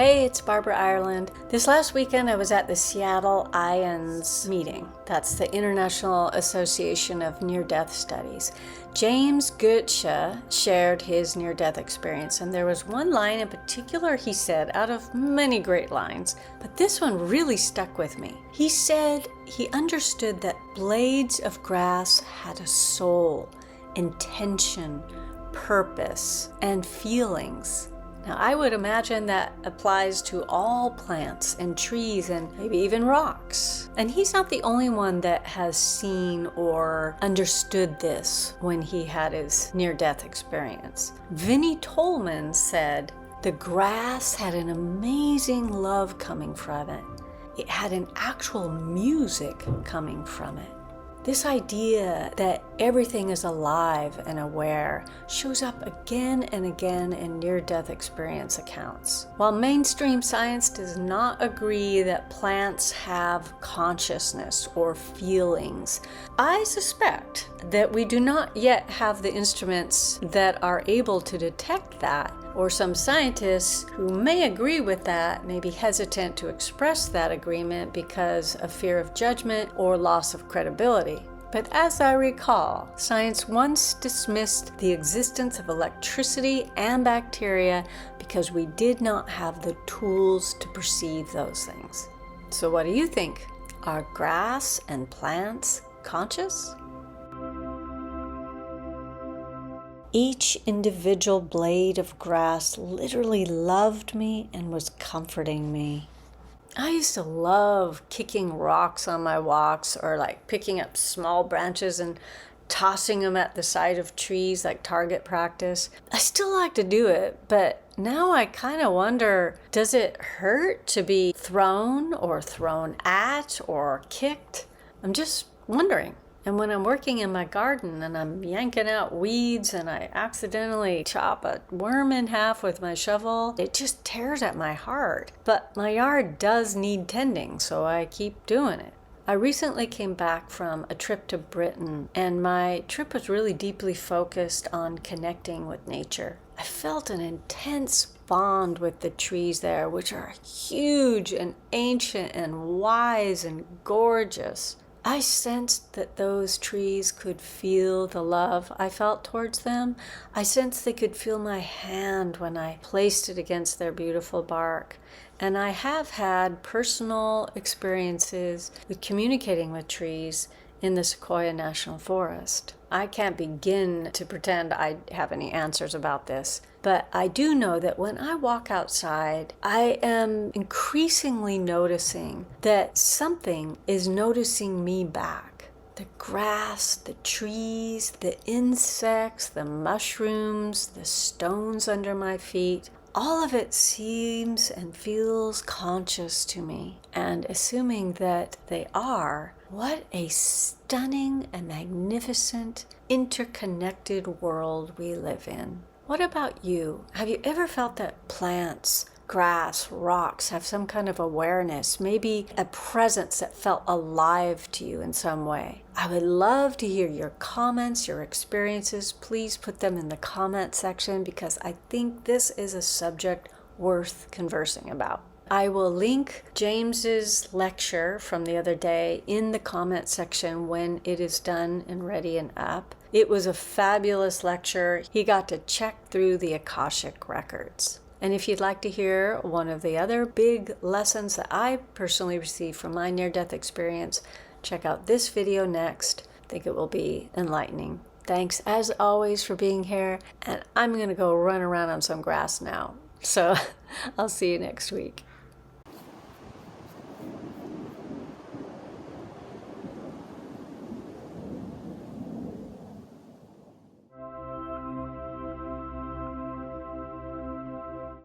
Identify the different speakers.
Speaker 1: Hey, it's Barbara Ireland. This last weekend I was at the Seattle IANDS meeting. That's the International Association of Near-Death Studies. James Goettsche shared his near-death experience, and there was one line in particular he said, out of many great lines, but this one really stuck with me. He said he understood that blades of grass had a soul, intention, purpose, and feelings. Now, I would imagine that applies to all plants and trees and maybe even rocks. And he's not the only one that has seen or understood this when he had his near-death experience. Vinnie Tolman said, the grass had an amazing love coming from it. It had an actual music coming from it. This idea that everything is alive and aware shows up again and again in near-death experience accounts. While mainstream science does not agree that plants have consciousness or feelings, I suspect that we do not yet have the instruments that are able to detect that, or some scientists who may agree with that may be hesitant to express that agreement because of fear of judgment or loss of credibility. But as I recall, science once dismissed the existence of electricity and bacteria because we did not have the tools to perceive those things. So what do you think? Are grass and plants conscious? Each individual blade of grass literally loved me and was comforting me. I used to love kicking rocks on my walks or like picking up small branches and tossing them at the side of trees like target practice. I still like to do it, but now I kind of wonder, does it hurt to be thrown or thrown at or kicked? I'm just wondering. And when I'm working in my garden and I'm yanking out weeds and I accidentally chop a worm in half with my shovel, it just tears at my heart. But my yard does need tending, so I keep doing it. I recently came back from a trip to Britain, and my trip was really deeply focused on connecting with nature. I felt an intense bond with the trees there, which are huge and ancient and wise and gorgeous. I sensed that those trees could feel the love I felt towards them. I sensed they could feel my hand when I placed it against their beautiful bark. And I have had personal experiences with communicating with trees in the Sequoia National Forest. I can't begin to pretend I have any answers about this, but I do know that when I walk outside, I am increasingly noticing that something is noticing me back. The grass, the trees, the insects, the mushrooms, the stones under my feet, all of it seems and feels conscious to me. And assuming that they are, what a stunning and magnificent, interconnected world we live in. What about you? Have you ever felt that plants, grass, rocks have some kind of awareness, maybe a presence that felt alive to you in some way? I would love to hear your comments, your experiences. Please put them in the comment section because I think this is a subject worth conversing about. I will link James's lecture from the other day in the comment section when it is done and ready and up. It was a fabulous lecture. He got to check through the Akashic records. And if you'd like to hear one of the other big lessons that I personally received from my near-death experience, check out this video next. I think it will be enlightening. Thanks as always for being here, and I'm going to go run around on some grass now. So I'll see you next week.